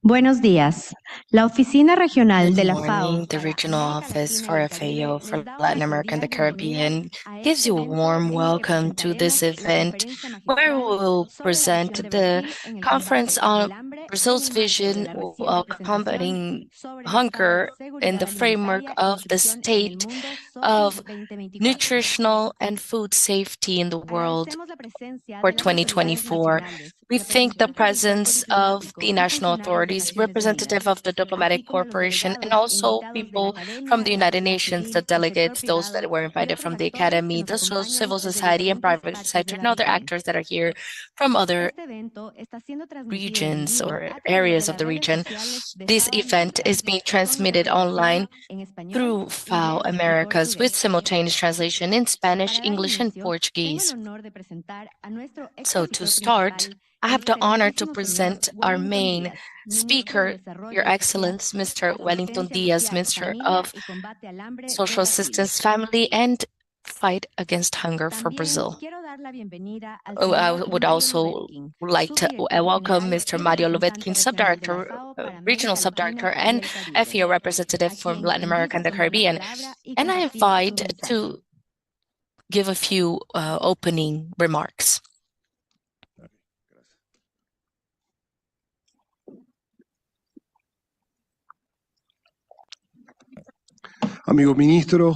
Buenos días. La Oficina Regional Good de la morning. FAO The para regional América office Latina y for el FAO Caribe for nos da una Latin America and cordial the bienvenida Caribbean a gives este you a evento warm en el que welcome to this presentaremos la event conferencia where magistral we'll sobre la visión present de the Brasil en el conference combate on del hambre en Brazil's el marco de vision la reciente of presentación combating sobre el estado de hunger in seguridad the framework alimentaria y of the nutrición en el state mundo SOFI of 2024. nutritional and food safety in the world Agradecemos la presencia for de las autoridades 2024. nacionales, We thank the representantes del cuerpo presence of diplomático the y national funcionarios de authorities, Naciones Unidas, representative of the así diplomatic como a los corporation, and delegados also invitados de la people from academia, the la United sociedad Nations, the civil, el sector delegates, those that privado were y invited otros from the actores que academy, nos the acompañan civil desde society and diferentes private partes de sector, la and other región. actors that are here from other Este evento está siendo transmitido en regions vivo or a través de areas of las the redes region. sociales de This FAO event is Américas, being con transmitted online interpretación en español, through FAO inglés y Americas with portugués. simultaneous translation in Spanish, Para dar English, and inicio, tengo el Portuguese. honor de presentar a nuestro So to expositor start, principal, I el have the honor to excelentísimo señor present our Wellington main Dias, ministro de speaker, Your Desarrollo Social, Excellence, Mr. Wellington Asistencia Dias, Social, Minister Familia of y Combate al Hambre de Social Brasil. Assistance, Family, and Fight Against Hunger for También Brazil. quiero dar la bienvenida al I señor would Mario also Lubetkin, like to subdirector welcome general Mr. y Mario representante Lovetkin, regional de la subdirector, FAO para regional América Latina subdirector, y and el Caribe, FAO representative a for quien Latin invito America a and the tomar la Caribbean. palabra y And I compartir su invite mensaje. to give a few opening remarks. Amigo ministro,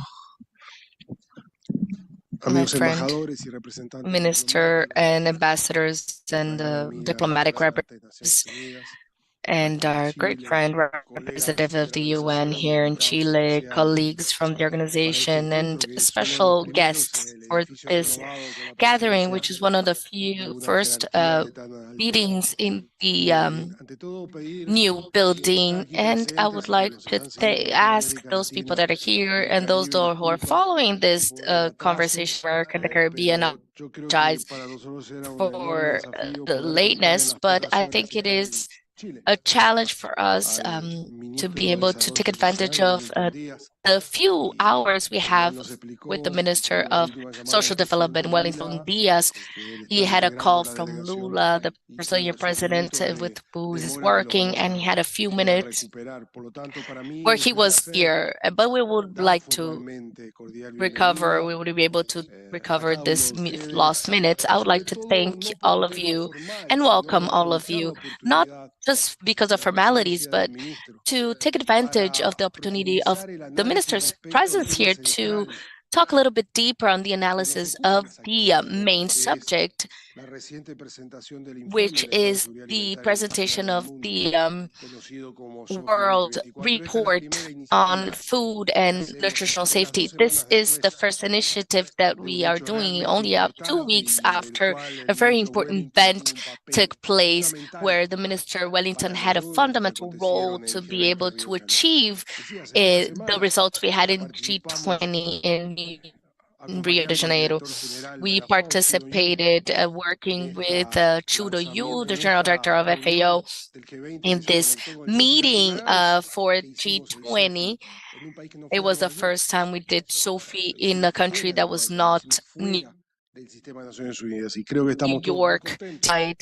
My amigos friend, embajadores y representantes minister diplomáticos and ambassadors de la and Academia de diplomatic Bellas Artes de representatives, Naciones Unidas, and our great Chile, friend, representative colegas de of la the UN organización, here in invitados Chile, especiales colleagues from the para este organization, encuentro and que es uno de los special primeros en guests el for edificio this renovado con la gathering, presidencia which is one of the de few una first jerarquía de tan alto meetings rango. in the Ante todo, pedir new que están building. aquí And I would presentes y que like nos to están siguiendo de toda ask América those people Latina that are here y el and those Caribe, who are disculpas following this por el atraso, conversation, America and the Caribbean, I pero yo creo que apologize para nosotros era un enorme for desafío the poder contar en lateness, las but pocas I horas think que it está en is Chile a challenge for us al to be ministro de able to take Desarrollo advantage Social, of Wellington Dias, the few y hours we como él have nos with the explicó Minister en la of última llamada Social que fue Development, con Wellington Lula, Dias. con que él He está had a integrando call la from delegación Lula, the y que Brazilian esos president, minutos de with who is demora que los working, vamos and he had a few poder minutes recuperar. Por lo tanto, para mí where es he un was placer here. But we would dar like to formalmente cordial recover, bienvenida we would be able to a recover cada uno this de ustedes, lost minutes. I would like sobre to todo thank no por all of un tema you formal, and sino welcome para all of aprovechar la you, not oportunidad just because de of la formalities, presencia del but ministro to take advantage of para the opportunity of profundizar el the análisis minister's respecto del presence tema here to central talk a little bit deeper on the que nos analysis ocupa en of esta the actividad de hoy, main que es subject, la reciente presentación del informe which del Estado de is Seguridad the Alimentaria y Nutricional presentation del of Mundo, the conocido como SOFI World 2024. Esta es la primera Report on iniciativa food que and hacemos nutritional apenas dos safety. This semanas is the después first initiative that de un we are hecho doing realmente only up two importante weeks y del after cual a el very ministro important Wellington tuvo event un papel took place fundamental where the Minister Wellington para had a lograr los que fundamental role acontecieron en to be G20 able Río to de Janeiro. achieve Decía, hace pocas the semanas results we had in participamos G20 in Rio de acompañando al Janeiro. director general de We la FAO, Chido Yu, participated en working with esta Chudo Yu, lanzamiento, the en General Director esta of FAO, reunión del G20 que in se this conectó con el SOFI. La meeting primera vez for que hicimos el SOFI G20. en un país que no It fuera was the nuevo, first time we did SOFI es in decir, a country fuera de that Nueva was York, es decir, not New fuera del sistema de Naciones Unidas. Y creo que New estamos todos muy York contentos side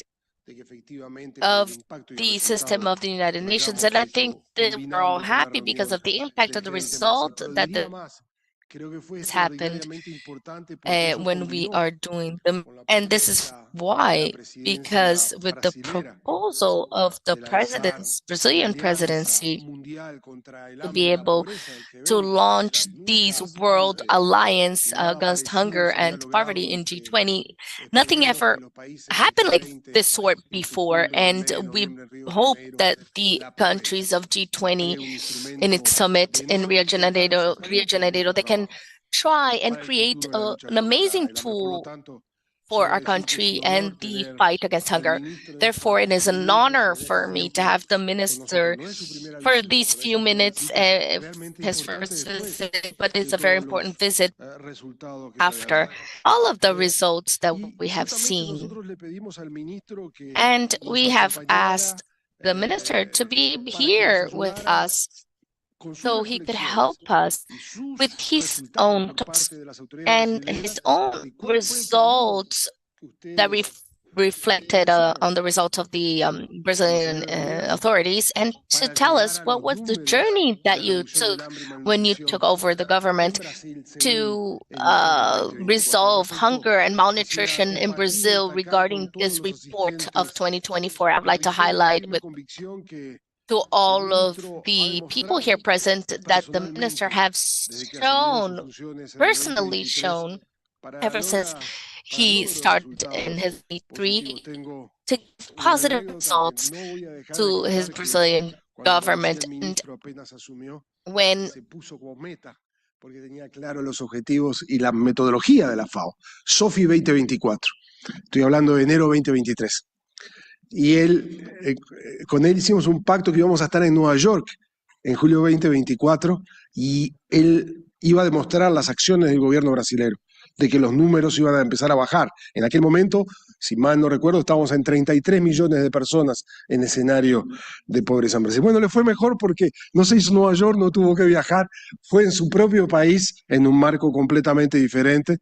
de que efectivamente por el of impacto y el the system resultado of the United lo Nations. hayamos And I think hecho that we're all combinando con la happy because reunión of the impact del of the G20 en Brasil. result Pero that diría más, creo que fue has happened extraordinariamente importante porque eso when we combinó are doing them. con la And this is propuesta de la why, presidencia because with the brasilera proposal of the de lanzar la Brazilian Alianza presidency Mundial contra el to be Hambre y la able Pobreza del to G20, launch nunca these World antes Alliance nada against parecido hunger se había and poverty logrado y in que G20. Nothing esperemos que ever los países del happened like G20 this sort before, discutiendo en el and mes de we noviembre en Río de hope Janeiro that the la pobreza countries of y G20 creo un in its instrumento summit de in enorme importancia Rio de también en Janeiro, nuestro they can trabajo try and para el create futuro de la lucha an contra amazing el hambre. Por lo tool tanto, for quiero our decir que es un country honor and the tener fight against al hunger. ministro en Therefore, estos it is an minutos, honor en este for me to tiempo have the con nosotros. minister No es su primera for visita, these pero few esta fue una minutes, visita realmente his importante first después visit, but de it's a very todos los important visit resultados que se habían after dado. all of the Eh, results that y we have justamente seen. nosotros le pedimos al ministro que And nos we have acompañara asked the minister to be para que nos here with ayudara us con sus so he could help reflexiones us y with sus his resultados own por thoughts parte de las autoridades and his brasileñas own de cuál fue el camino results que that ustedes reflected on the results of the Brazilian authorities, and to tell us what was the journey that you took when you took over the government to resolve hunger and malnutrition in Brazil regarding this report of 2024. I'd like to highlight to all of the people here present that the minister has shown, personally shown, ever since he started in his three, to give positive results to his Brazilian government. And when porque tenía claro los objetivos y la metodología de la FAO, SOFI 2024. Estoy hablando de enero 2023. Y con él hicimos un pacto que íbamos a estar en Nueva York en julio 2024 y él iba a demostrar las acciones del gobierno brasilero, de que los números iban a empezar a bajar. En aquel momento, si mal no recuerdo, estábamos en 33 millones de personas en escenario de pobreza en Brasil. Bueno, le fue mejor porque no se hizo en Nueva York, no tuvo que viajar, fue en su propio país, en un marco completamente diferente,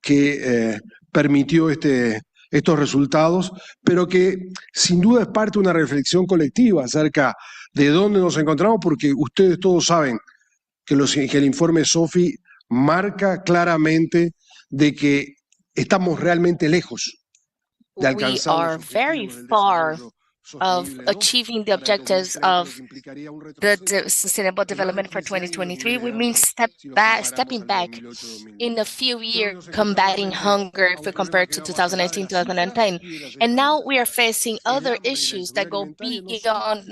que permitió estos resultados, pero que sin duda es parte de una reflexión colectiva acerca de dónde nos encontramos, porque ustedes todos saben que el informe SOFI marca claramente de que estamos realmente lejos de alcanzar we are very far of achieving the objectives of the Sustainable Development for 2023. We mean stepping back in a few years, combating hunger if we compare to 2019, 2010. And now we are facing other issues that go beyond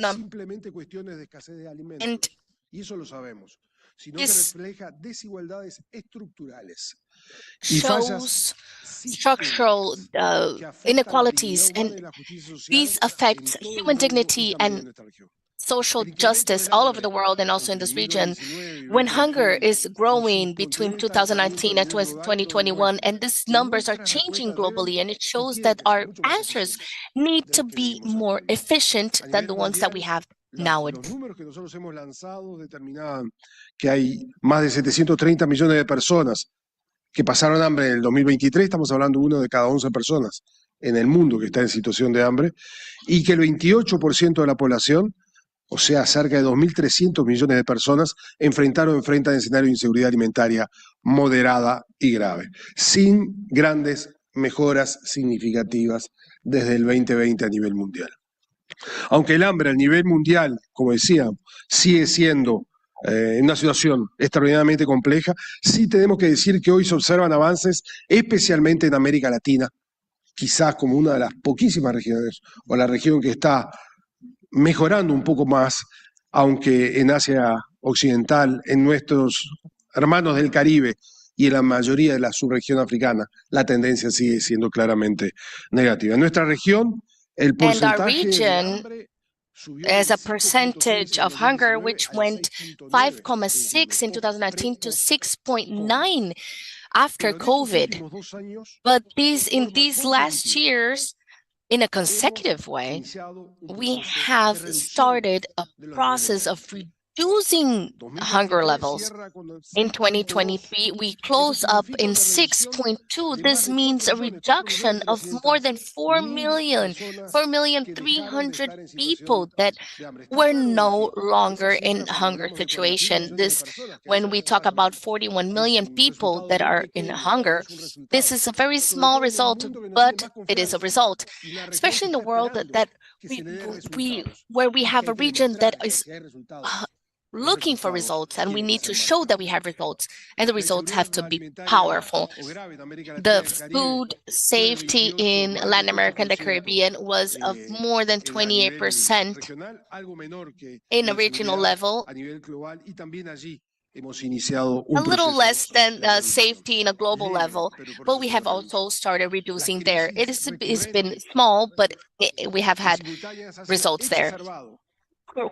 and this shows structural inequalities, and these affect human dignity and social justice all over the world and also in this region. When hunger is growing between 2019 and 2021, and these numbers are changing globally, and it shows that our answers need to be more efficient than the ones that we have nowadays. Los números que nosotros hemos lanzado determinaban que hay más de 730 millones de personas que pasaron hambre en el 2023, estamos hablando de 1 de cada 11 personas en el mundo que está en situación de hambre, y que el 28% de la población, o sea, cerca de 2.300 millones de personas, enfrentan escenarios de inseguridad alimentaria moderada y grave, sin grandes mejoras significativas desde el 2020 a nivel mundial. Aunque el hambre a nivel mundial, como decía, sigue siendo una situación extraordinariamente compleja, sí tenemos que decir que hoy se observan avances, especialmente en América Latina, quizás como una de las poquísimas regiones, o la región que está mejorando un poco más, aunque en Asia Occidental, en nuestros hermanos del Caribe y en la mayoría de la subregión africana, la tendencia sigue siendo claramente negativa. En nuestra región, el porcentaje de hambre as a percentage of hunger, which went 5.6 in 2019 to 6.9 after COVID. But in these last years, in a consecutive way, we have started a process of reducing hunger levels. In 2023, we close up in 6.2. This means a reduction of more than 4,300,000 people that were no longer in hunger situation. This, when we talk about 41 million people that are in hunger, this is a very small result, but it is a result, especially in the world that where we have a region that is looking for results, and we need to show that we have results, and the results have to be powerful. The food safety in Latin America and the Caribbean was of more than 28% in a regional level, a little less than safety in a global level, but we have also started reducing there. It's been small, but we have had results there.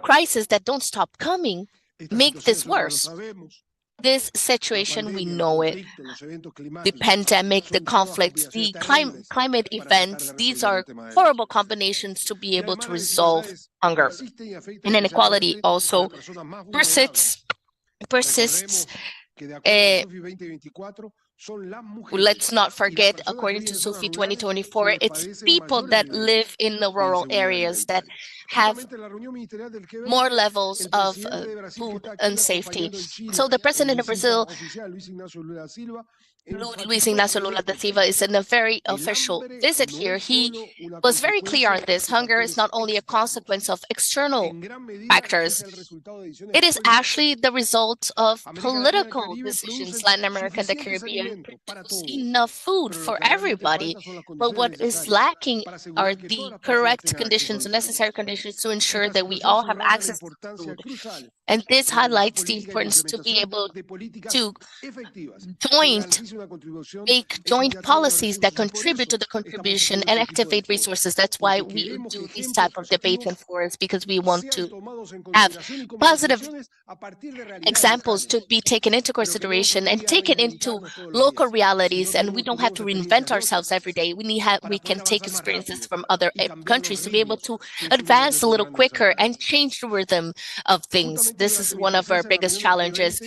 Crises that don't stop coming make this worse. This situation, we know it. The pandemic, the conflicts, the climate events, these are horrible combinations to be able to resolve hunger. And inequality also persists. let's not forget, according to SOFI 2024, it's people that live in the rural areas that have more levels of food unsafety. So the president of Brazil, Luiz Inácio Lula da Silva, is in a very official visit here. He was very clear on this. Hunger is not only a consequence of external factors, it is actually the result of political decisions. Latin America and the Caribbean produce enough food for everybody, but what is lacking are the correct conditions, necessary conditions to ensure that we all have access to food. And this highlights the importance to be able to make joint policies that contribute to the contribution and activate resources. That's why we do these type of debates and forums, because we want to have positive examples to be taken into consideration and taken into local realities. And we don't have to reinvent ourselves every day. We can take experiences from other countries to be able to advance a little quicker and change the rhythm of things. This is one of our biggest challenges.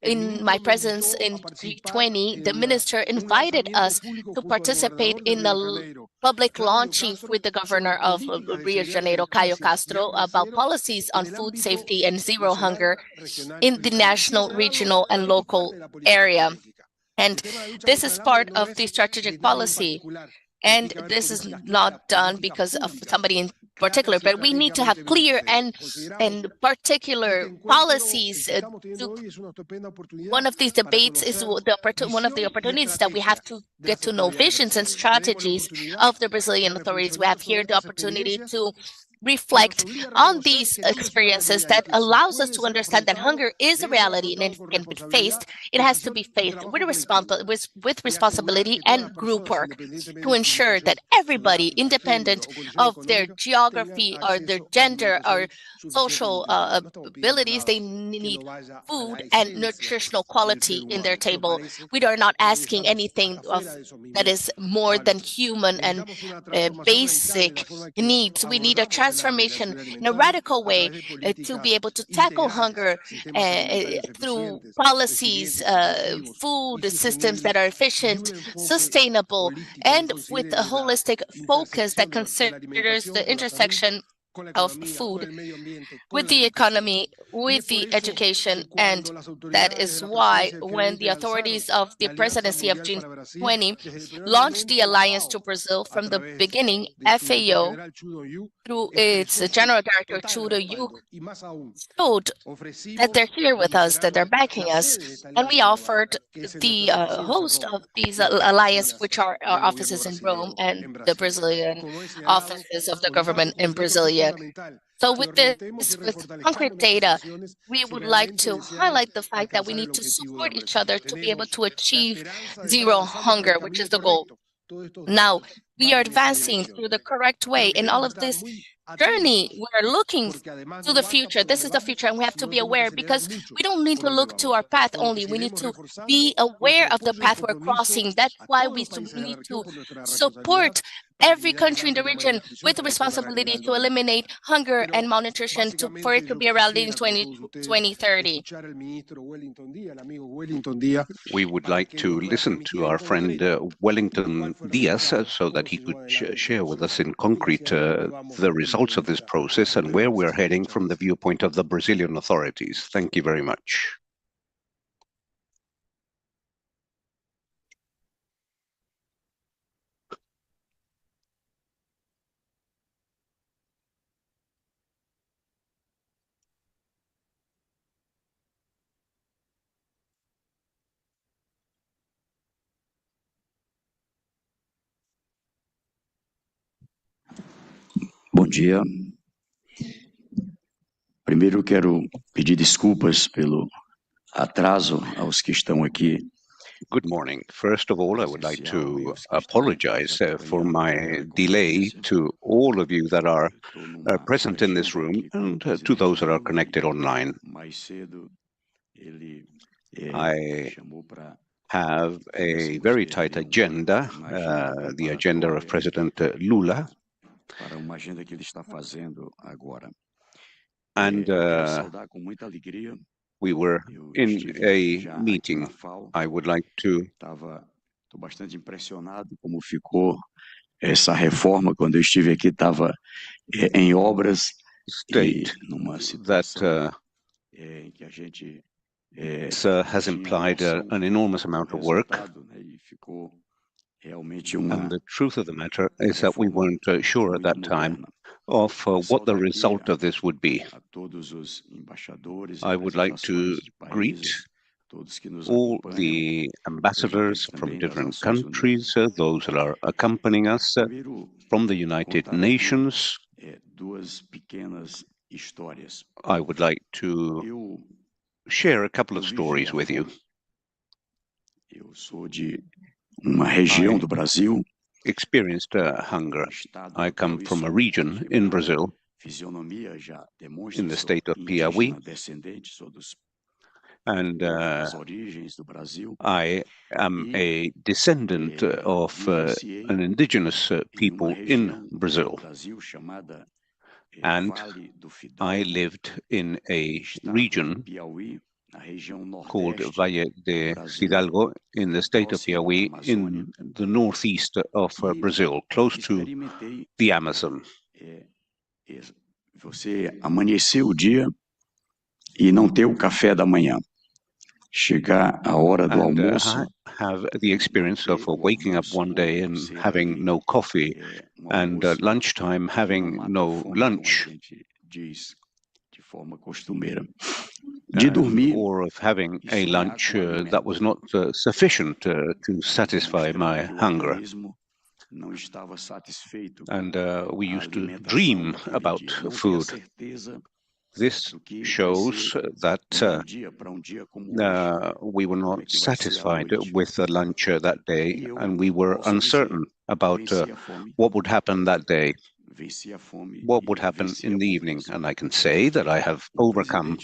In my presence in G20, the minister invited us to participate in the public launching with the governor of Rio de Janeiro, Caio Castro, about policies on food safety and zero hunger in the national, regional, and local area. And this is part of the strategic policy. And this is not done because of somebody in particular, but we need to have clear and particular policies. One of these debates is one of the opportunities that we have to get to know visions and strategies of the Brazilian authorities. We have here the opportunity to reflect on these experiences that allows us to understand that hunger is a reality, and if it can be faced, it has to be faced with responsibility and group work to ensure that everybody, independent of their geography or their gender or social abilities, they need food and nutritional quality in their table. We are not asking anything that is more than human and basic needs. We need a transformation in a radical way to be able to tackle hunger through policies, food systems that are efficient, sustainable, and with a holistic focus that considers the intersection of food with the economy, with the education. And that is why when the authorities of the presidency of G20 launched the alliance to Brazil from the beginning, FAO, through its general director, Chudo Yuk, showed that they're here with us, that they're backing us. And we offered the host of these alliance, which are our offices in Rome and the Brazilian offices of the government in Brasilia. So with this, with concrete data, we would like to highlight the fact that we need to support each other to be able to achieve zero hunger, which is the goal. Now, we are advancing through the correct way in all of this journey. We're looking to the future. This is the future, and we have to be aware, because we don't need to look to our path only. We need to be aware of the path we're crossing. That's why we need to support every country in the region with the responsibility to eliminate hunger and malnutrition for it to be a reality in 2030. We would like to listen to our friend Wellington Dias so that he could share with us in concrete the results of this process and where we're heading from the viewpoint of the Brazilian authorities. Thank you very much. Bom dia. Primeiro quero pedir desculpas pelo atraso aos que estão aqui. Good morning. First of all, I would like to apologize for my delay to all of you that are present in this room and to those that are connected online. I have a very tight agenda, the agenda of President Lula. And we were in a meeting. I would like to Estou bastante impressionado como ficou essa reforma. Quando eu estive aqui, estava em obras e state numa that situação em que a gente has implied an enormous amount of work. E ficou realmente And the truth of the matter is that we weren't sure at that time of what the result of this would be. I would like to greet all the ambassadors from different countries, those that are accompanying us from the United Nations. I would like to share a couple of stories with you. Eu sou de uma região do Brasil. Experienced hunger. I come from a region in Brazil, in the state of Piauí, and I am a descendant of an indigenous people in Brazil. And I lived in a region called Valle de Hidalgo in the state of Piauí in the northeast of Brazil, close to the Amazon. Você amanhecer o dia e não ter o café da manhã. Chegar a hora do almoço. I have the experience of waking up one day and having no coffee, and lunchtime having no lunch. De forma costumeira. De dormir. Or of having a lunch that was not sufficient to satisfy my hunger. And we used to dream about food. This shows that we were not satisfied with the lunch that day, and we were uncertain about what would happen that day, what would happen in the evening. And I can say that I have overcome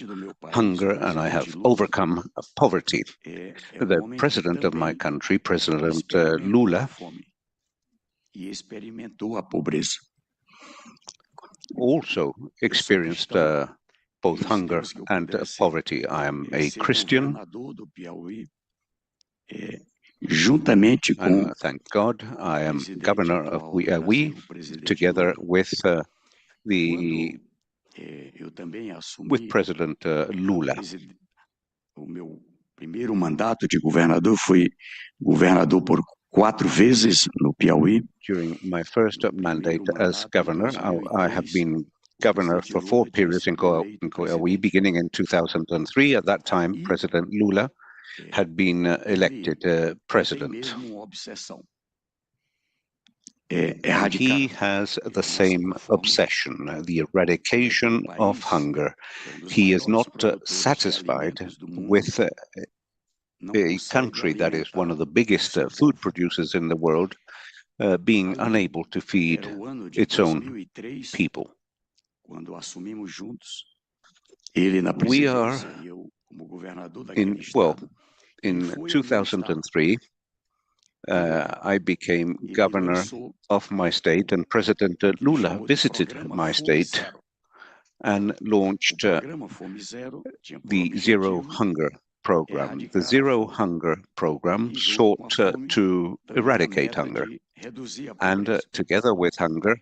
hunger and I have overcome poverty. The president of my country, President Lula, also experienced both hunger and poverty. I am a Christian, and thank God I am governor of Piauí, together with President Lula. O meu primeiro mandato de governador fui governador por 4 vezes no Piauí. During my first mandate as governor, I have been governor for 4 periods in Piauí, beginning in 2003. At that time, President Lula had been elected president. He has the same obsession, the eradication of hunger. He is not satisfied with a country that is one of the biggest food producers in the world being unable to feed its own people. We are in 2003, I became governor of my state, and President Lula visited my state and launched the Zero Hunger program. The Zero Hunger program sought to eradicate hunger, and together with hunger,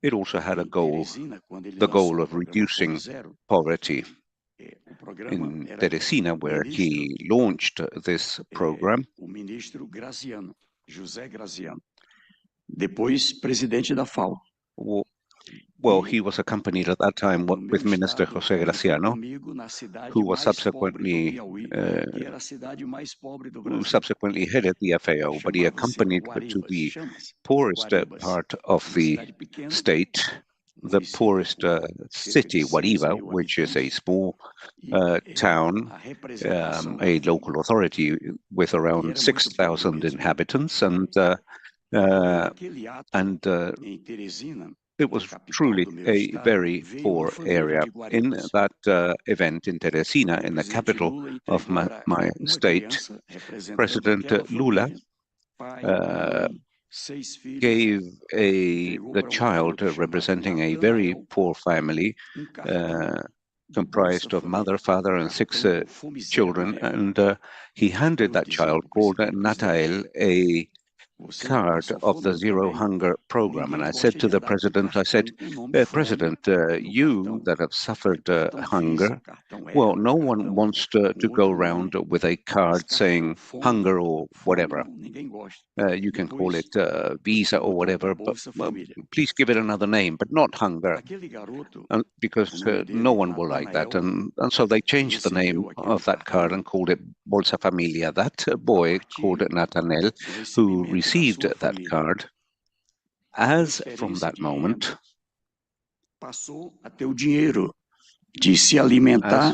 it also had a goal, the goal of reducing poverty. In Teresina, where he launched this program, depois presidente da FAO. Well, he was accompanied at that time with Minister José Graciano, who was subsequently headed the FAO, but he accompanied to the poorest part of the state, the poorest city, Guariba, which is a small town, a local authority with around 6,000 inhabitants, and it was truly a very poor area. In that event in Teresina, in the capital of my state, President Lula gave the child representing a very poor family comprised of mother, father, and 6 children, and he handed that child called Natael a card of the Zero Hunger program. And I said to the president, I said, President, you that have suffered hunger, well, no one wants to go around with a card saying hunger or whatever. You can call it visa or whatever, but please give it another name, but not hunger, because no one will like that. And so they changed the name of that card and called it Bolsa Familia. That boy called it Nathaniel, who received that card, as from that moment, as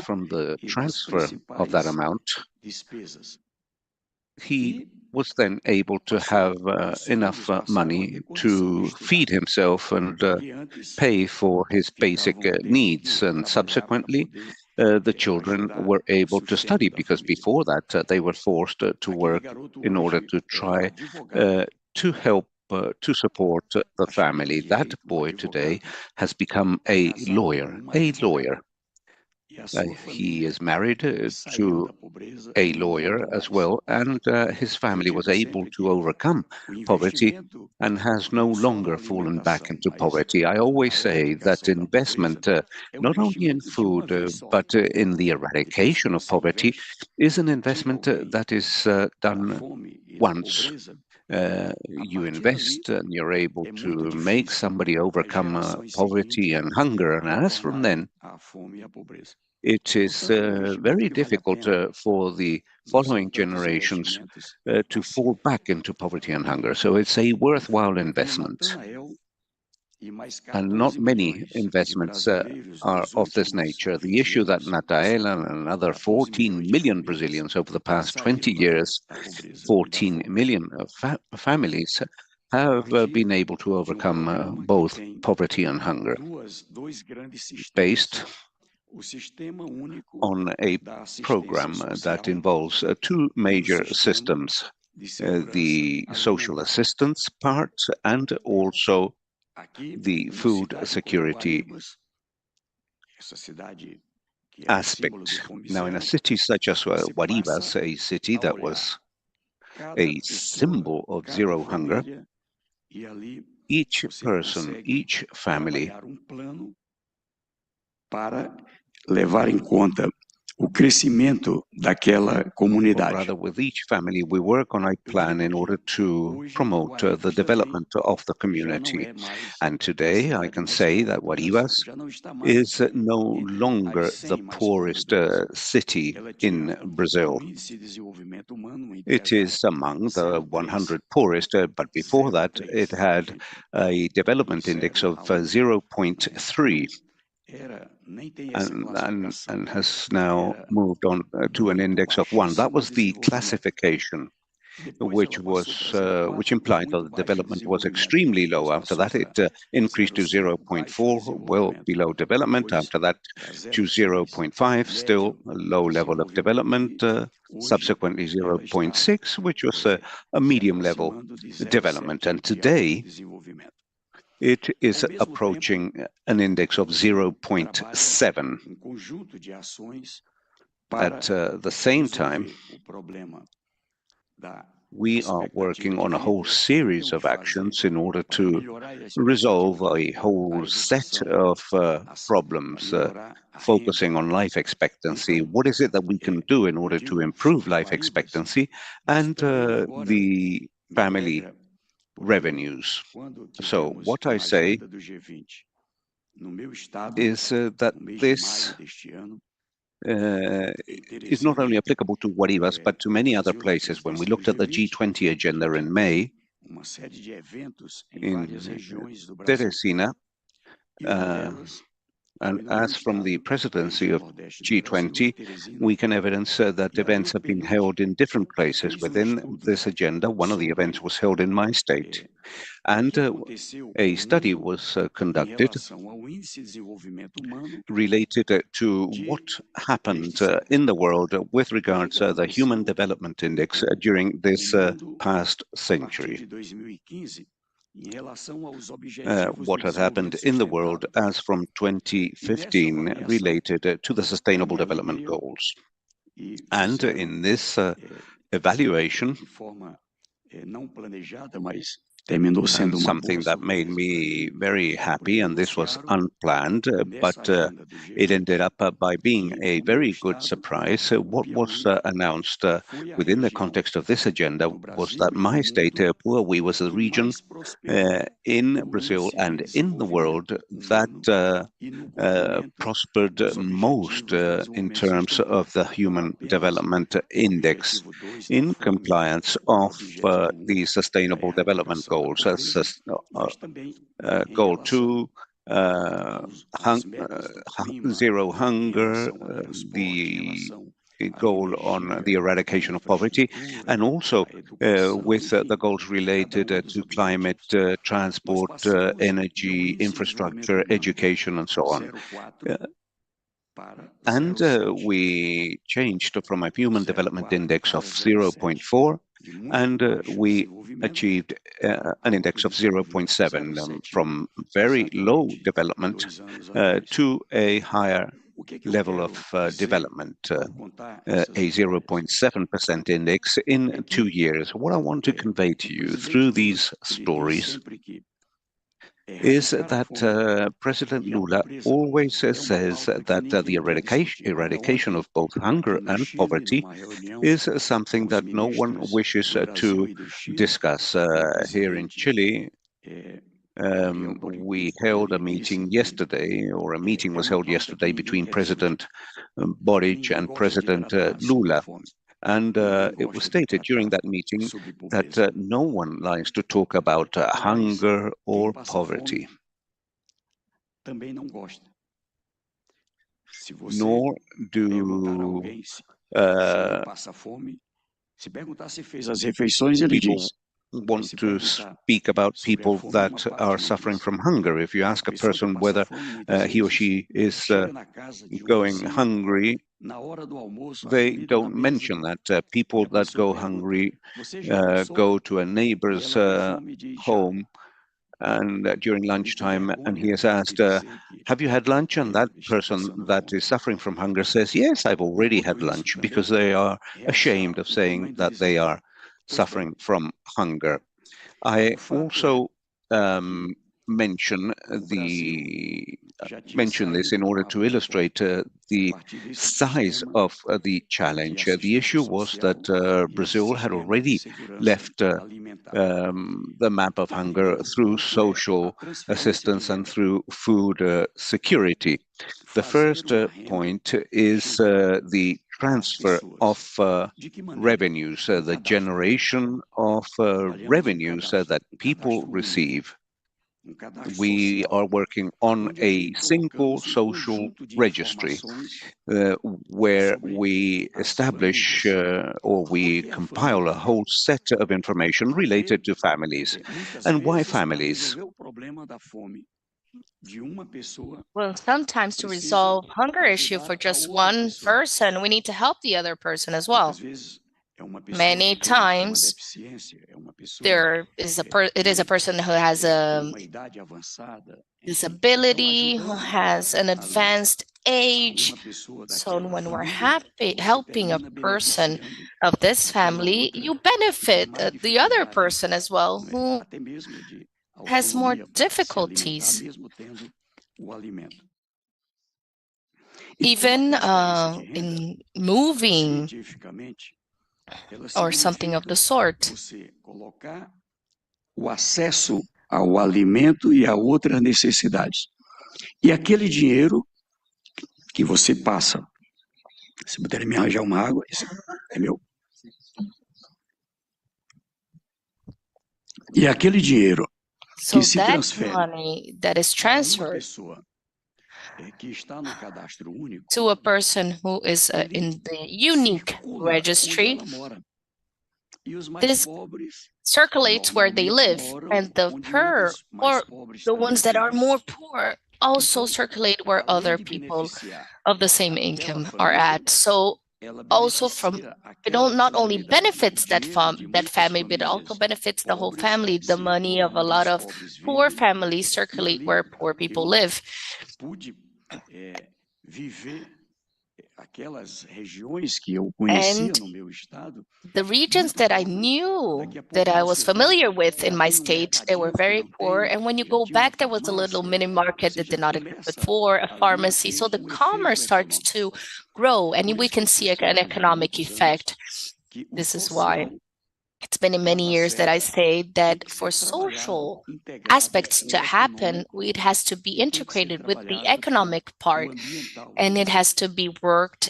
from the transfer of that amount, he was then able to have enough money to feed himself and pay for his basic needs. And subsequently, the children were able to study, because before that they were forced to work in order to try to help to support the family. That boy today has become a lawyer. He is married to a lawyer as well, and his family was able to overcome poverty and has no longer fallen back into poverty. I always say that investment, not only in food, but in the eradication of poverty, is an investment that is done once. You invest and you're able to make somebody overcome poverty and hunger, and as from then, it is very difficult for the following generations to fall back into poverty and hunger. So it's a worthwhile investment. And not many investments are of this nature. The issue that Natael and another 14 million Brazilians over the past 20 years, 14 million families have been able to overcome both poverty and hunger, based on a program that involves 2 major systems, the social assistance part and also the food security aspect. Now, in a city such as Guaribas, a city that was a symbol of zero hunger, each person, each family levar em conta o crescimento daquela comunidade. Rather, with each family, we work on a plan in order to promote the development of the community. And today, I can say that Guaribas is no longer the poorest city in Brazil. It is among the 100 poorest, but before that, it had a development index of 0.3. And has now moved on to an index of 1. That was the classification, which implied that the development was extremely low. After that, it increased to 0.4, well below development. After that, to 0.5, still a low level of development. Subsequently, 0.6, which was a medium level development. And today, it is approaching an index of 0.7. At the same time, we are working on a whole series of actions in order to resolve a whole set of problems, focusing on life expectancy. What is it that we can do in order to improve life expectancy and the family revenues? So what I say is that this is not only applicable to Guaribas, but to many other places. When we looked at the G20 agenda in May, in Teresina, and as from the presidency of G20, we can evidence that events have been held in different places within this agenda. One of the events was held in my state. And a study was conducted related to what happened in the world with regards to the Human Development Index during this past century. what had happened in the world as from 2015 related to the Sustainable Development Goals. And in this evaluation, and something that made me very happy, and this was unplanned, but it ended up by being a very good surprise. What was announced within the context of this agenda was that my state, Piauí, was the region in Brazil and in the world that prospered most in terms of the Human Development Index in compliance of the Sustainable Development Goals, Goal 2, zero hunger, the goal on the eradication of poverty, and also with the goals related to climate, transport, energy, infrastructure, education, and so on. And we changed from a Human Development Index of 0.4, and we achieved an index of 0.7, from very low development to a higher level of development, a 0.7% index in 2 years. What I want to convey to you through these stories is that President Lula always says that the eradication of both hunger and poverty is something that no one wishes to discuss. Here in Chile, we held a meeting yesterday, or a meeting was held yesterday between President Boric and President Lula. And it was stated during that meeting that no one likes to talk about hunger or poverty. Nor do people want to speak about people that are suffering from hunger. If you ask a person whether he or she is going hungry, they don't mention that. People that go hungry go to a neighbor's home and during lunchtime, and he is asked, have you had lunch? And that person that is suffering from hunger says, yes, I've already had lunch, because they are ashamed of saying that they are suffering from hunger. I also mention this in order to illustrate the size of the challenge. The issue was that Brazil had already left the map of hunger through social assistance and through food security. The first point is the transfer of revenues, the generation of revenues that people receive. We are working on a simple social registry where we establish or we compile a whole set of information related to families. And why families? Well, sometimes to resolve hunger issue for just one person, we need to help the other person as well. Many times it is a person who has a disability, who has an advanced age. So when we're helping a person of this family, you benefit the other person as well, who has more difficulties. Even in moving or something of the sort. O acesso ao alimento e a outras necessidades. E aquele dinheiro que você passa, se puderem me arranjar uma água, esse é meu. E aquele dinheiro que se transfere money that is transferred to a person who is in the unique registry, this circulates where they live, and the poor, or the ones that are more poor, also circulate where other people of the same income are at. So also it not only benefits that family, but it also benefits the whole family. The money of a lot of poor families circulate where poor people live. And the regions that I knew, that I was familiar with in my state, they were very poor. And when you go back, there was a little mini market that did not exist before, a pharmacy. So the commerce starts to grow, and we can see an economic effect. This is why it's been in many years that I say that for social aspects to happen, it has to be integrated with the economic part, and it has to be worked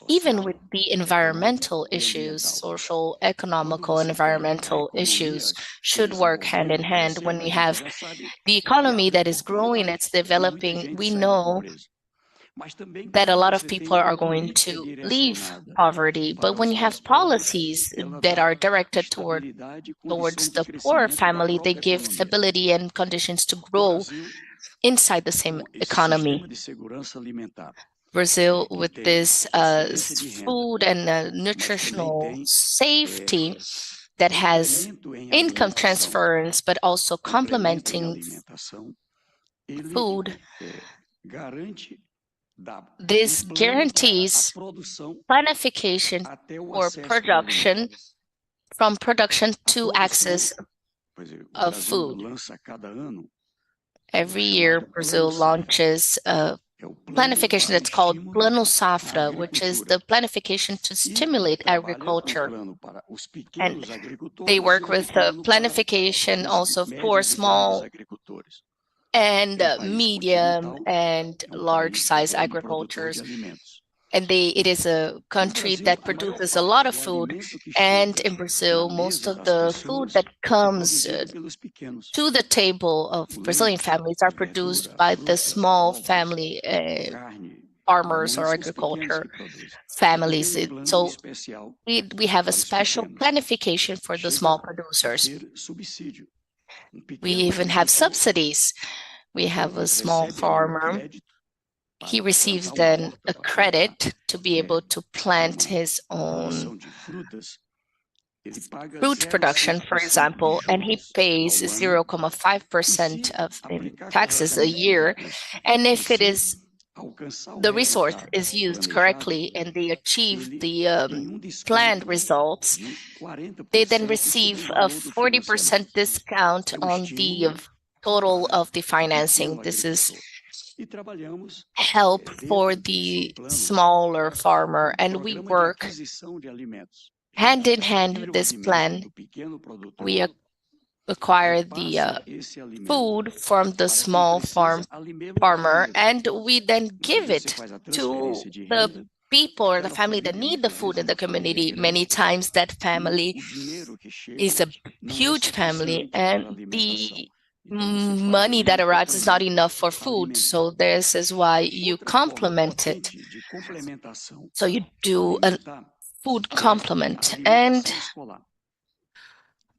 even with the environmental issues. Social, economical, and environmental issues should work hand in hand. When we have the economy that is growing, it's developing, we know that a lot of people are going to leave poverty. But when you have policies that are directed towards the poor family, they give stability and conditions to grow inside the same economy. Brazil, with this food and nutritional safety that has income transference, but also complementing food, this guarantees planification or production, from production to access of food. Every year, Brazil launches a planification that's called Plano Safra, which is the planification to stimulate agriculture. And they work with the planification also for small and medium and large size agricultures. And it is a country that produces a lot of food. And in Brazil, most of the food that comes to the table of Brazilian families are produced by the small family farmers or agriculture families. So we have a special planification for the small producers. We even have subsidies. We have a small farmer. He receives then a credit to be able to plant his own fruit production, for example, and he pays 0.5% of taxes a year. And if it is the resource is used correctly and they achieve the planned results, they then receive a 40% discount on the total of the financing. This is help for the smaller farmer, and we work hand in hand with this plan. We acquire the food from the small farmer, and we then give it to the people or the family that need the food in the community. Many times that family is a huge family, and the money that arrives is not enough for food. So this is why you complement it. So you do a food complement. And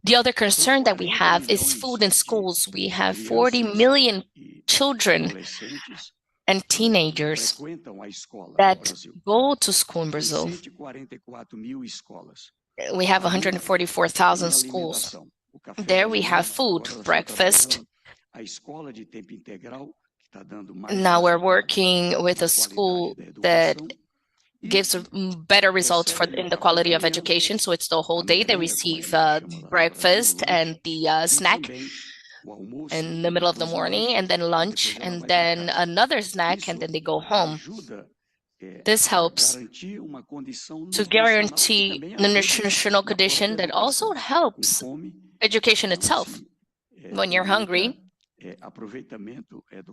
the other concern that we have is food in schools. We have 40 million children and teenagers that go to school in Brazil. We have 144,000 schools. There we have food, breakfast. Now we're working with a school that gives better results in the quality of education. So it's the whole day. They receive breakfast and the snack in the middle of the morning, and then lunch, and then another snack, and then they go home. This helps to guarantee the nutritional condition that also helps education itself. When you're hungry,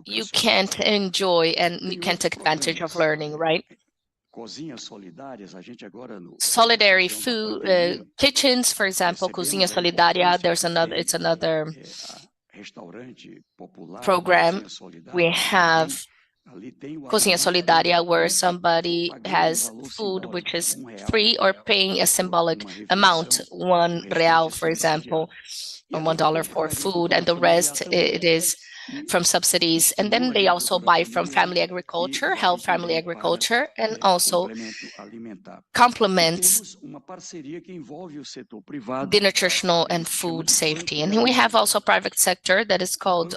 you can't enjoy and you can't take advantage of learning, right? Solidary food kitchens, for example, Cozinha Solidária. It's another program. We have Cozinha Solidária, where somebody has food which is free or paying a symbolic amount, R$1, for example, or $1 for food, and the rest it is from subsidies. And then they also buy from family agriculture, help family agriculture, and also complements the nutritional and food safety. And then we have also private sector that is called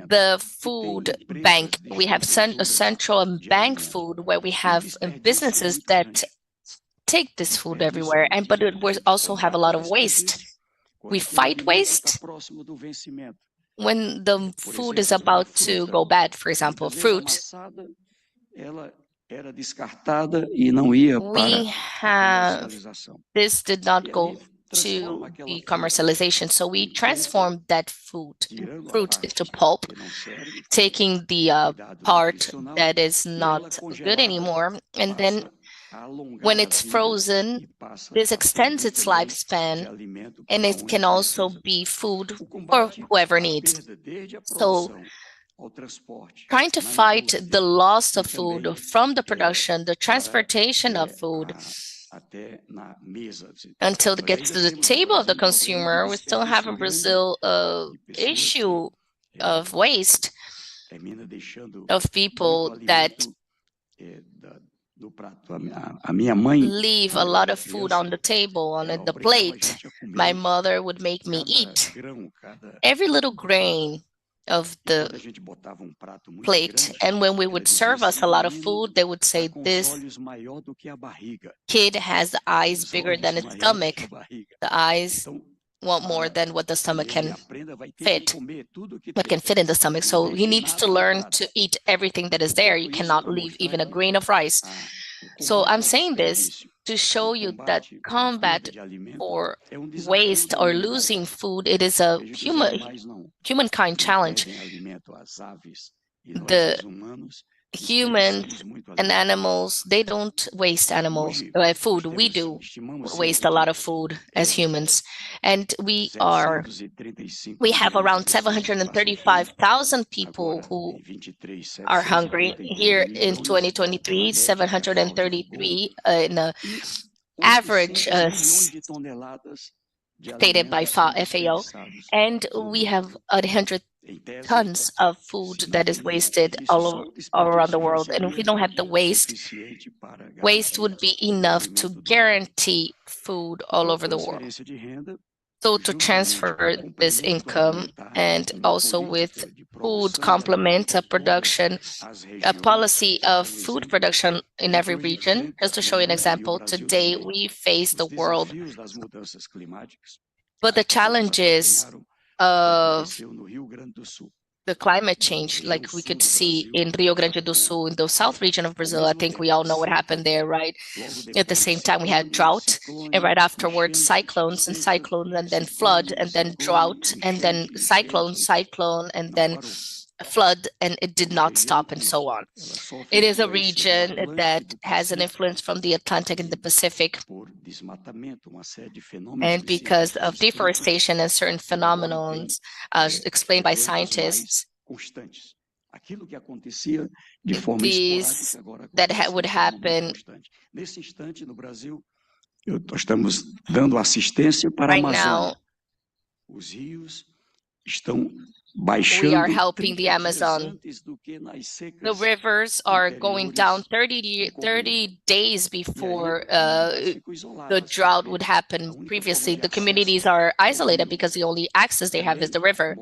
the food bank. We have a central and bank food where we have businesses that take this food everywhere, but it will also have a lot of waste. We fight waste when the food is about to go bad, for example, fruit. This did not go to the commercialization, so we transformed that fruit into pulp, taking the part that is not good anymore, and then when it's frozen, this extends its lifespan, and it can also be food for whoever needs. So trying to fight the loss of food from the production, the transportation of food, until it gets to the table of the consumer. We still have in Brazil an issue of waste, of people that leave a lot of food on the table, on the plate. My mother would make me eat every little grain of the plate, and when we would serve us a lot of food, they would say, "This kid has the eyes bigger than its stomach." The eyes want more than what the stomach can fit, what can fit in the stomach. So he needs to learn to eat everything that is there. You cannot leave even a grain of rice. So I'm saying this to show you that combat or waste or losing food, it is a humankind challenge. The humans and animals, they don't waste food. We do waste a lot of food as humans, and we have around 735,000 people who are hungry here in 2023. 733 in an average stated by FAO, and we have 100 tons of food that is wasted all around the world. And if we don't have the waste would be enough to guarantee food all over the world. So to transfer this income, and also with food complement a production, a policy of food production in every region. Just to show you an example, today we face the world, but the challenges of the climate change, like we could see in Rio Grande do Sul, in the south region of Brazil. I think we all know what happened there, right? At the same time, we had drought, and right afterwards, cyclones, and then flood, and then drought, and then cyclone, and then flood, and it did not stop, and so on. It is a region that has an influence from the Atlantic and the Pacific, and because of deforestation and certain phenomena explained by scientists, these that would happen. Right now, we are helping the Amazon. The rivers are going down 30 days before the drought would happen. Previously, the communities are isolated because the only access they have is the river.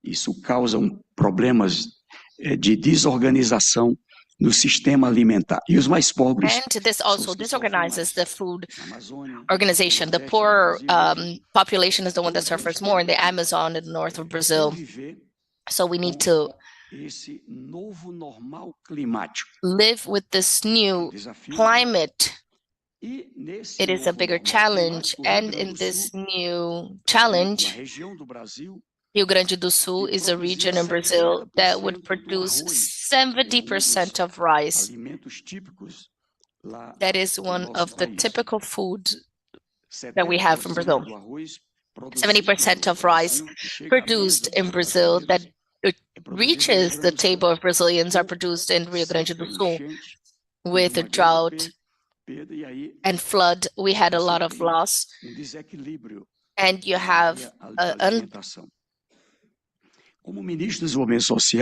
Isso causa problemas de desorganização no sistema alimentar. E os mais pobres. And this also disorganizes the food organization. The poor population is the one that suffers more in the Amazon in the north of Brazil. So we need to live with this new climate. It is a bigger challenge, and in this new challenge, Rio Grande do Sul is a region in Brazil that would produce 70% of rice. That is one of the typical foods that we have from Brazil. 70% of rice produced in Brazil that reaches the table of Brazilians are produced in Rio Grande do Sul. With a drought and flood, we had a lot of loss, and you have we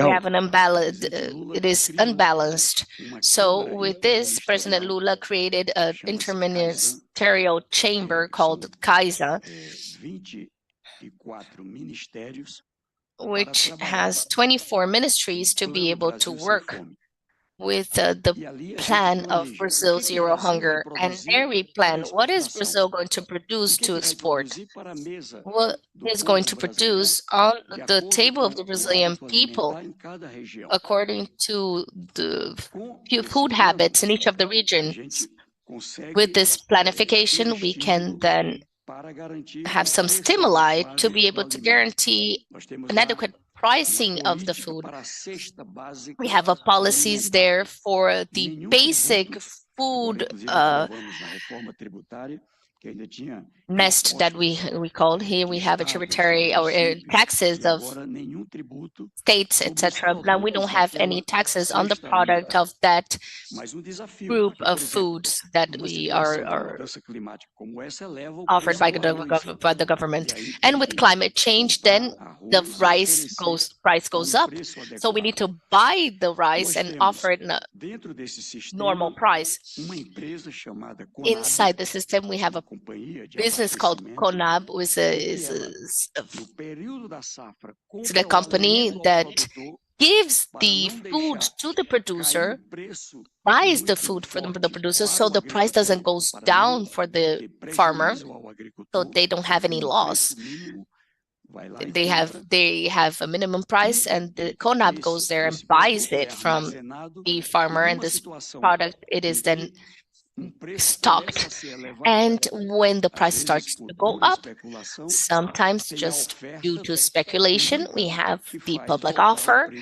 have an unbalanced, it is unbalanced. So with this, President Lula created an interministerial chamber called CAISA, which has 24 ministries to be able to work with the plan of Brazil Zero Hunger. And there we plan, what is Brazil going to produce to export? What is going to produce on the table of the Brazilian people according to the food habits in each of the regions? With this planification, we can then have some stimuli to be able to guarantee an adequate pricing of the food. We have policies there for the basic food nest that we called here. We have a tributary or taxes of states, etc. Now we don't have any taxes on the product of that group of foods that we are offered by the government. And with climate change, then the price goes up. So we need to buy the rice and offer it in a normal price. Inside the system, we have a business called CONAB, which is the company that gives the food to the producer, buys the food from the producer, so the price doesn't go down for the farmer, so they don't have any loss. They have a minimum price, and the CONAB goes there and buys it from the farmer, and this product, it is then stocked. And when the price starts to go up, sometimes just due to speculation, we have the public offer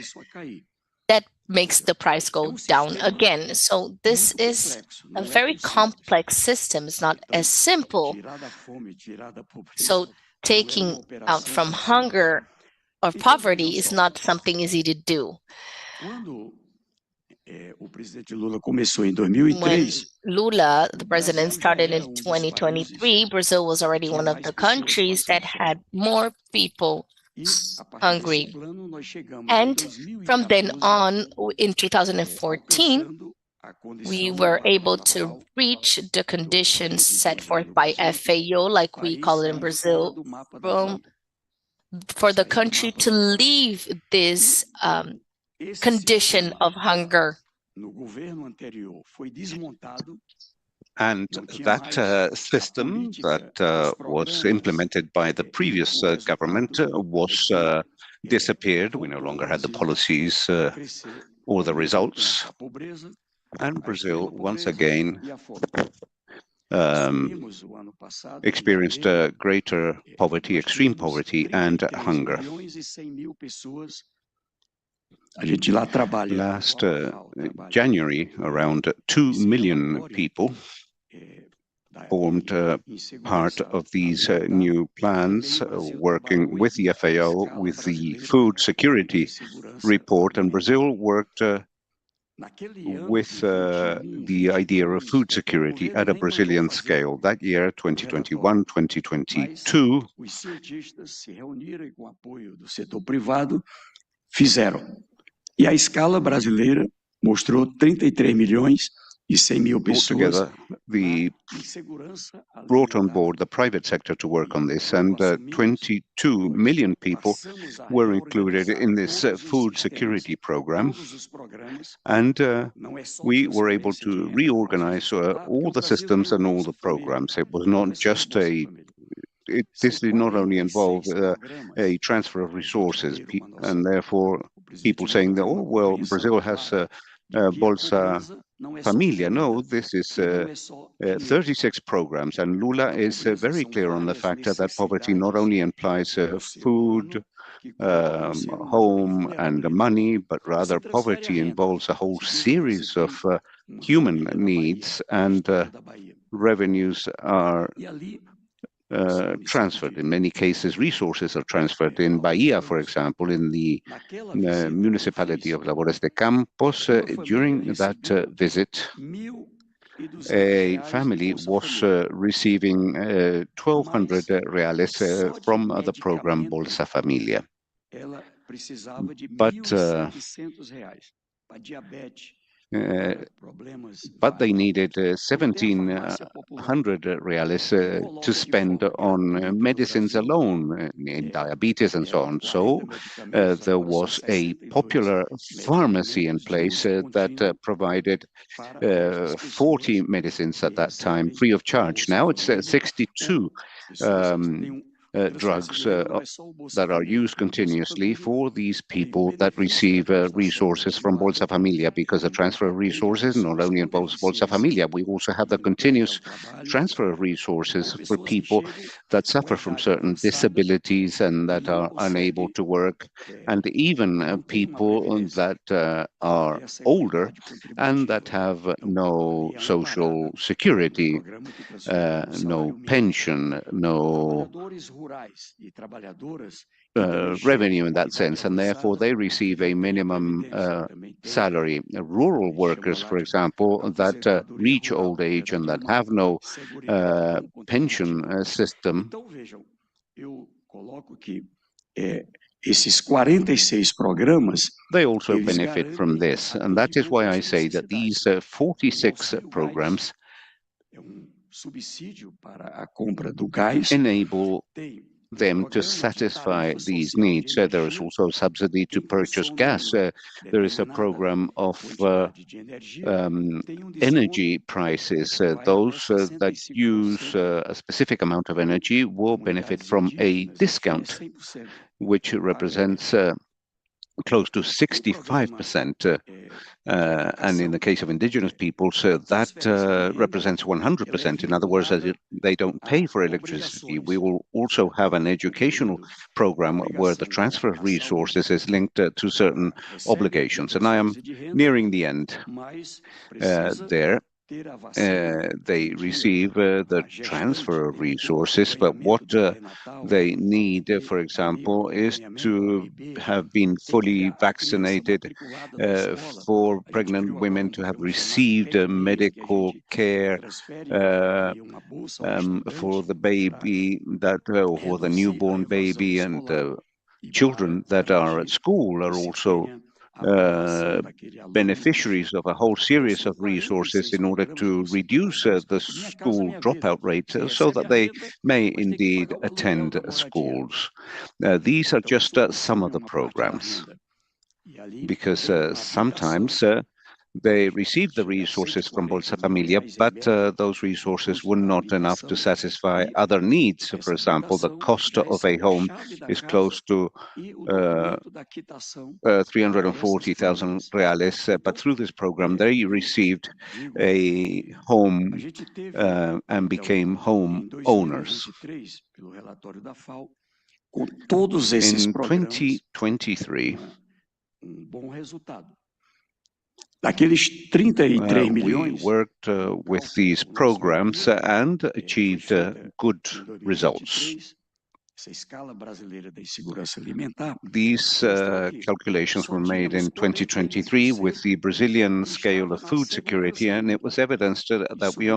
that makes the price go down again. So this is a very complex system. It's not as simple. So taking out from hunger or poverty is not something easy to do. When Lula, the president, started in 2023, Brazil was already one of the countries that had more people hungry. And from then on, in 2014, we were able to reach the conditions set forth by FAO, like we call it in Brazil, for the country to leave this condition of hunger. And that system that was implemented by the previous government was disappeared. We no longer had the policies or the results. And Brazil, once again, experienced greater poverty, extreme poverty, and hunger. Last January, around 2 million people formed part of these new plans, working with the FAO, with the food security report, and Brazil worked with the idea of food security at a Brazilian scale. That year, 2021, 2022, E a escala brasileira mostrou 33 milhões e 100 mil pessoas. Altogether, we brought on board the private sector to work on this, and 22 million people were included in this food security program. And we were able to reorganize all the systems and all the programs. It was not just this did not only involve a transfer of resources, and therefore people saying that, oh, well, Brazil has Bolsa Familia. No, this is 36 programs, and Lula is very clear on the fact that poverty not only implies food, home, and money, but rather poverty involves a whole series of human needs, and revenues are transferred. In many cases, resources are transferred. In Bahia, for example, in the municipality of Labores de Campos, during that visit, a family was receiving 1,200 reales from the program Bolsa Familia. But they needed 1,700 reales to spend on medicines alone, in diabetes and so on. So there was a popular pharmacy in place that provided 40 medicines at that time, free of charge. Now it's 62 drugs that are used continuously for these people that receive resources from Bolsa Familia, because the transfer of resources not only involves Bolsa Familia, we also have the continuous transfer of resources for people that suffer from certain disabilities and that are unable to work, and even people that are older and that have no social security, no pension, no revenue in that sense, and therefore they receive a minimum salary. Rural workers, for example, that reach old age and that have no pension system, they also benefit from this. And that is why I say that these 46 programs enable them to satisfy these needs. There is also a subsidy to purchase gas. There is a program of energy prices. Those that use a specific amount of energy will benefit from a discount, which represents close to 65%. And in the case of indigenous peoples, that represents 100%. In other words, they don't pay for electricity. We will also have an educational program where the transfer of resources is linked to certain obligations. And I am nearing the end there. They receive the transfer of resources, but what they need, for example, is to have been fully vaccinated, for pregnant women to have received medical care, for the baby that, or the newborn baby, and children that are at school are also beneficiaries of a whole series of resources in order to reduce the school dropout rate so that they may indeed attend schools. These are just some of the programs, because sometimes they receive the resources from Bolsa Familia, but those resources were not enough to satisfy other needs. For example, the cost of a home is close to 340,000 reales, but through this program they received a home and became home owners. In 2023, we worked with these programs and achieved good results. These calculations were made in 2023 with the Brazilian scale of food security, and it was evidenced that we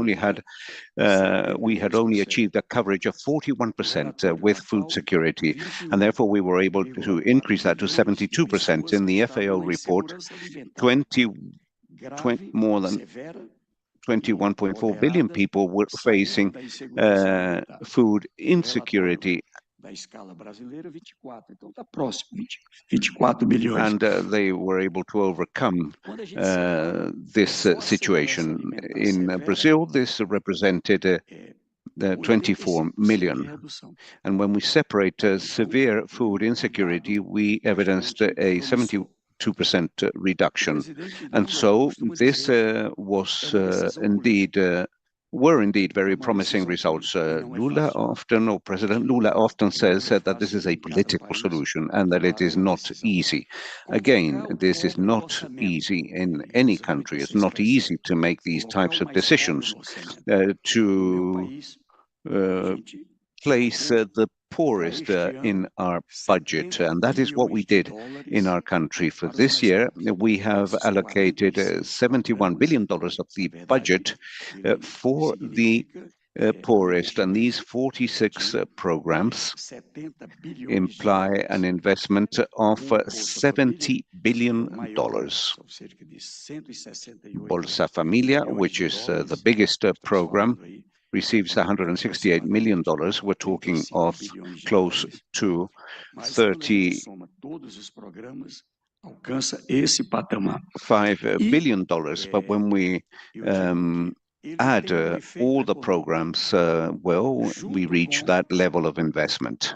had only achieved a coverage of 41% with food security, and therefore we were able to increase that to 72%. In the FAO report, more than 21.4 billion people were facing food insecurity, and they were able to overcome this situation. In Brazil, this represented 24 million. And when we separate severe food insecurity, we evidenced a 72% reduction. And so this were indeed very promising results. President Lula often says that this is a political solution and that it is not easy. Again, this is not easy in any country. It's not easy to make these types of decisions, to place the poorest in our budget, and that is what we did in our country. For this year, we have allocated $71 billion of the budget for the poorest, and these 46 programs imply an investment of $70 billion. Bolsa Familia, which is the biggest program, receives $168 million. We're talking of close to 35 billion dollars. But when we add all the programs, well, we reach that level of investment.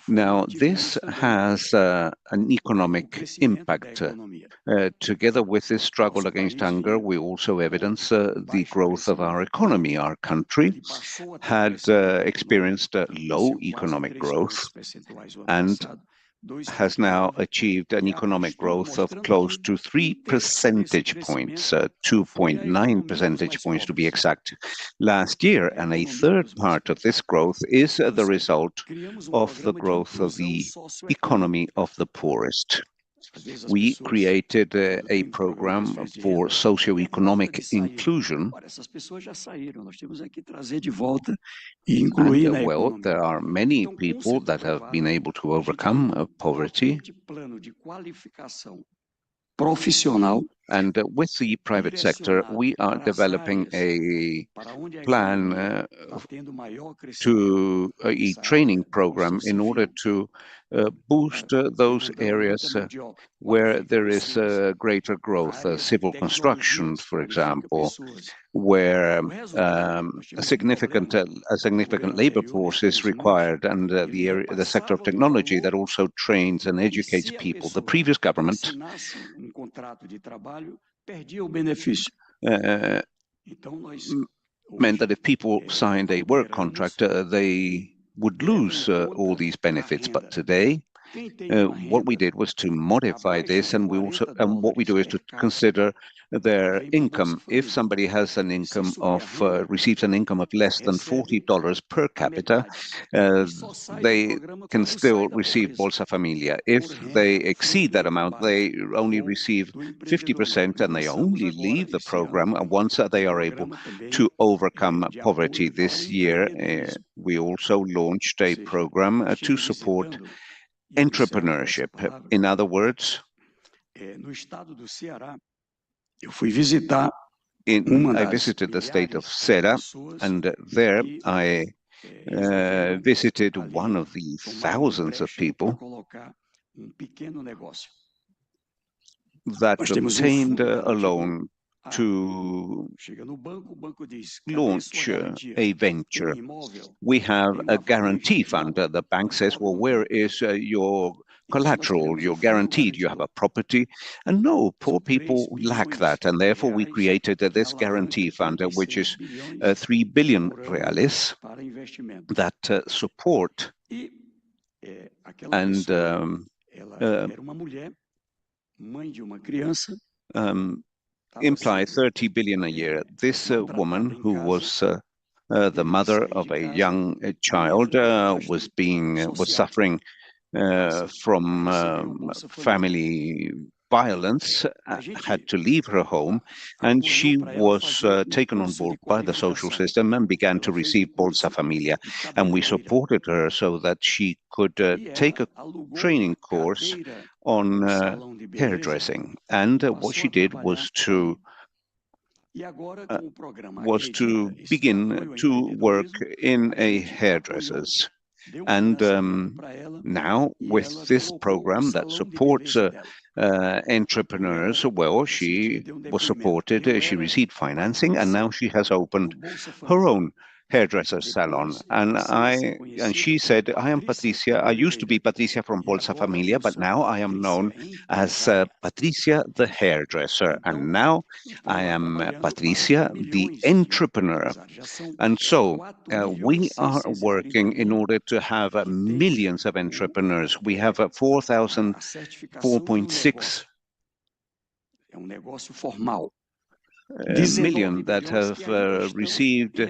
Now, this has an economic impact. Together with this struggle against hunger, we also evidence the growth of our economy. Our country had experienced low economic growth and has now achieved an economic growth of close to 3 percentage points, 2.9 percentage points to be exact, last year. And a third part of this growth is the result of the growth of the economy of the poorest. We created a program for socioeconomic inclusion. And, well, there are many people that have been able to overcome poverty. And with the private sector, we are developing a plan to a training program in order to boost those areas where there is greater growth, civil construction, for example, where a significant labor force is required, and the sector of technology that also trains and educates people. The previous government meant that if people signed a work contract, they would lose all these benefits. But today, what we did was to modify this, and what we do is to consider their income. If somebody has an income of receives an income of less than $40 per capita, they can still receive Bolsa Familia. If they exceed that amount, they only receive 50%, and they only leave the program once they are able to overcome poverty. This year, we also launched a program to support entrepreneurship. In other words, I visited the state of Ceará, and there I visited one of the thousands of people that obtained a loan to launch a venture. We have a guarantee fund. The bank says, well, where is your collateral? You're guaranteed. You have a property. And no, poor people lack that. And therefore, we created this guarantee fund, which is 3 billion reales that support and imply 30 billion a year. This woman, who was the mother of a young child, was suffering from family violence, had to leave her home, and she was taken on board by the social system and began to receive Bolsa Familia. And we supported her so that she could take a training course on hairdressing. And what she did was to begin to work in a hairdresser's. And now, with this program that supports entrepreneurs, well, she was supported, she received financing, and now she has opened her own hairdresser salon. And she said, I am Patricia. I used to be Patricia from Bolsa Familia, but now I am known as Patricia the hairdresser. And now I am Patricia the entrepreneur. And so we are working in order to have millions of entrepreneurs. We have 4.6 million that have received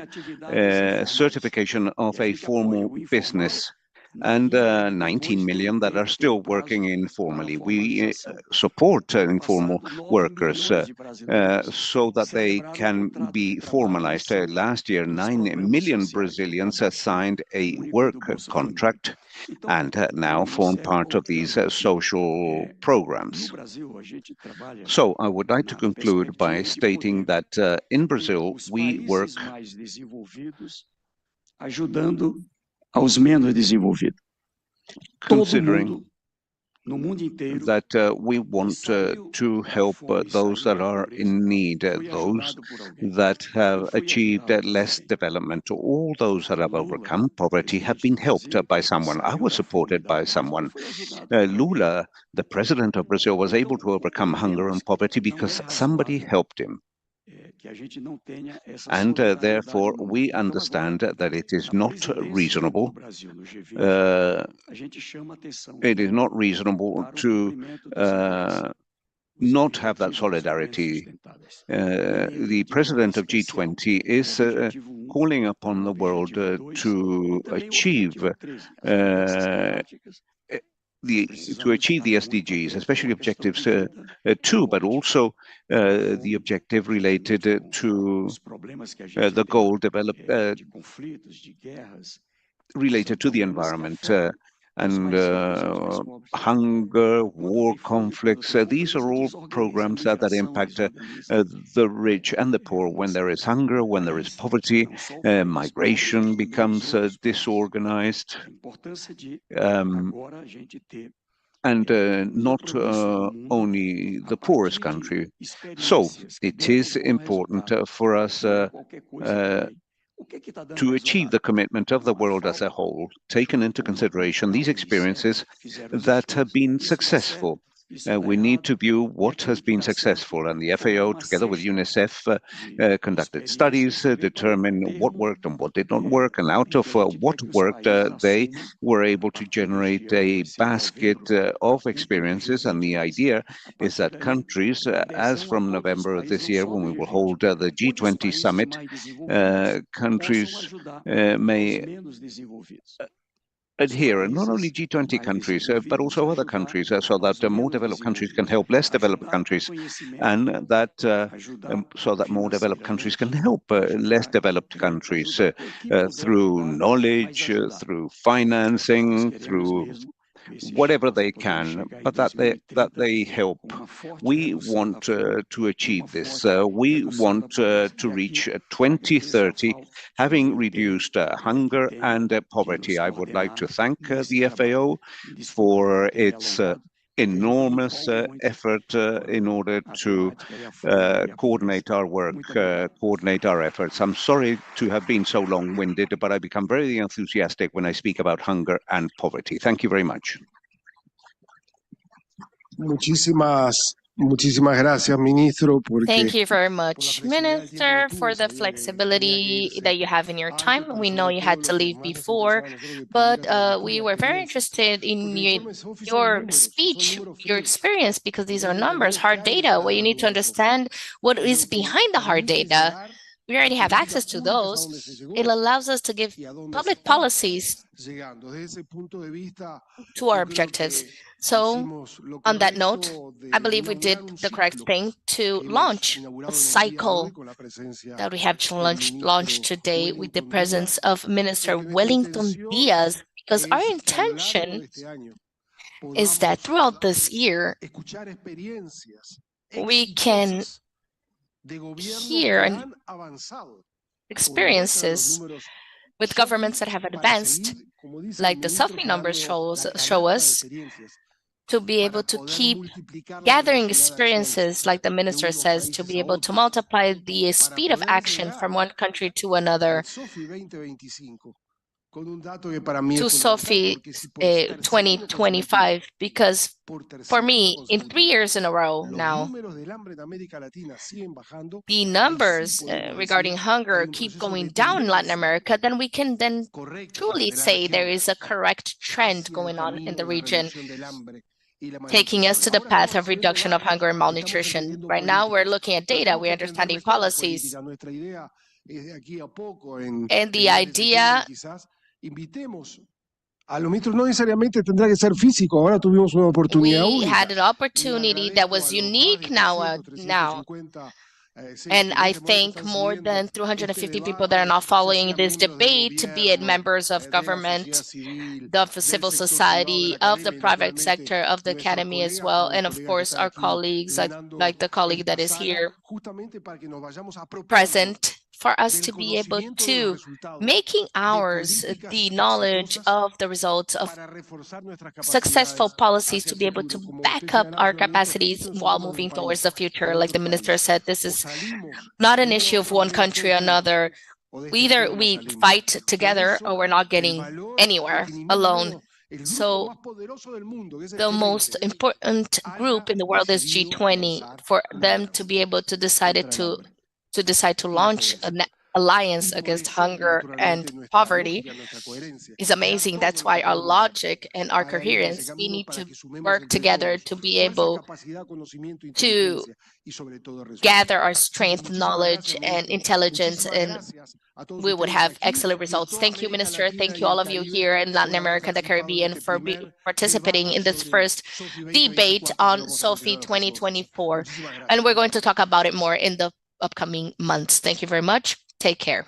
certification of a formal business. and 19 million that are still working informally. We support informal workers so that they can be formalized. Last year, 9 million Brazilians signed a work contract and now form part of these social programs. So I would like to conclude by stating that in Brazil, we work ajudando aos menos desenvolvidos. Considering that we want to help those that are in need, those that have achieved less development. All those that have overcome poverty have been helped by someone. I was supported by someone. Lula, the president of Brazil, was able to overcome hunger and poverty because somebody helped him. And therefore, we understand that it is not reasonable. It is not reasonable to not have that solidarity. The president of G20 is calling upon the world to achieve the SDGs, especially objectives 2, but also the objective related to the goal developed related to the environment and hunger, war conflicts. These are all programs that impact the rich and the poor. When there is hunger, when there is poverty, migration becomes disorganized. And not only the poorest country. So it is important for us to achieve the commitment of the world as a whole, taken into consideration these experiences that have been successful. We need to view what has been successful, and the FAO, together with UNICEF, conducted studies, determined what worked and what did not work, and out of what worked, they were able to generate a basket of experiences, and the idea is that countries, as from November of this year, when we will hold the G20 summit, countries may adhere, and not only G20 countries, but also other countries, so that more developed countries can help less developed countries, and that so that more developed countries can help less developed countries through knowledge, through financing, through whatever they can, but that they help. We want to achieve this. We want to reach 2030, having reduced hunger and poverty. I would like to thank the FAO for its enormous effort in order to coordinate our work, coordinate our efforts. I'm sorry to have been so long-winded, but I become very enthusiastic when I speak about hunger and poverty. Thank you very much. Muchísimas gracias, ministro. Thank you very much, Minister, for the flexibility that you have in your time. We know you had to leave before, but we were very interested in your speech, your experience, because these are numbers, hard data, where you need to understand what is behind the hard data. We already have access to those. It allows us to give public policies to our objectives. So, on that note, I believe we did the correct thing to launch a cycle that we have launched today with the presence of Minister Wellington Dias, because our intention is that throughout this year, we can hear experiences with governments that have advanced, like the SOFI numbers show us, to be able to keep gathering experiences, like the minister says, to be able to multiply the speed of action from one country to another, to SOFI 2025, because for me, in 3 years in a row now, the numbers regarding hunger keep going down in Latin America, then we can then truly say there is a correct trend going on in the region, taking us to the path of reduction of hunger and malnutrition. Right now, we're looking at data, we're understanding policies. And the idea a los ministros no necesariamente tendrá que ser físico. Ahora tuvimos una oportunidad We única. had an opportunity that was unique now. And I thank more than 350 people that are now following this debate, be it members of government, of the civil society, of the private sector, of the academy as well, and of course our colleagues, like the colleague that is here present, for us to be able to making ours the knowledge of the results of successful policies, to be able to back up our capacities while moving towards the future. Like the minister said, this is not an issue of one country or another. Either we fight together or we're not getting anywhere alone. So the most important group in the world is G20. For them to be able to decide to launch an alliance against hunger and poverty is amazing. That's why our logic and our coherence, we need to work together to be able to gather our strength, knowledge, and intelligence, and we would have excellent results. Thank you, Minister. Thank you, all of you here in Latin America and the Caribbean, for participating in this first debate on SOFI 2024. And we're going to talk about it more in the upcoming months. Thank you very much. Take care.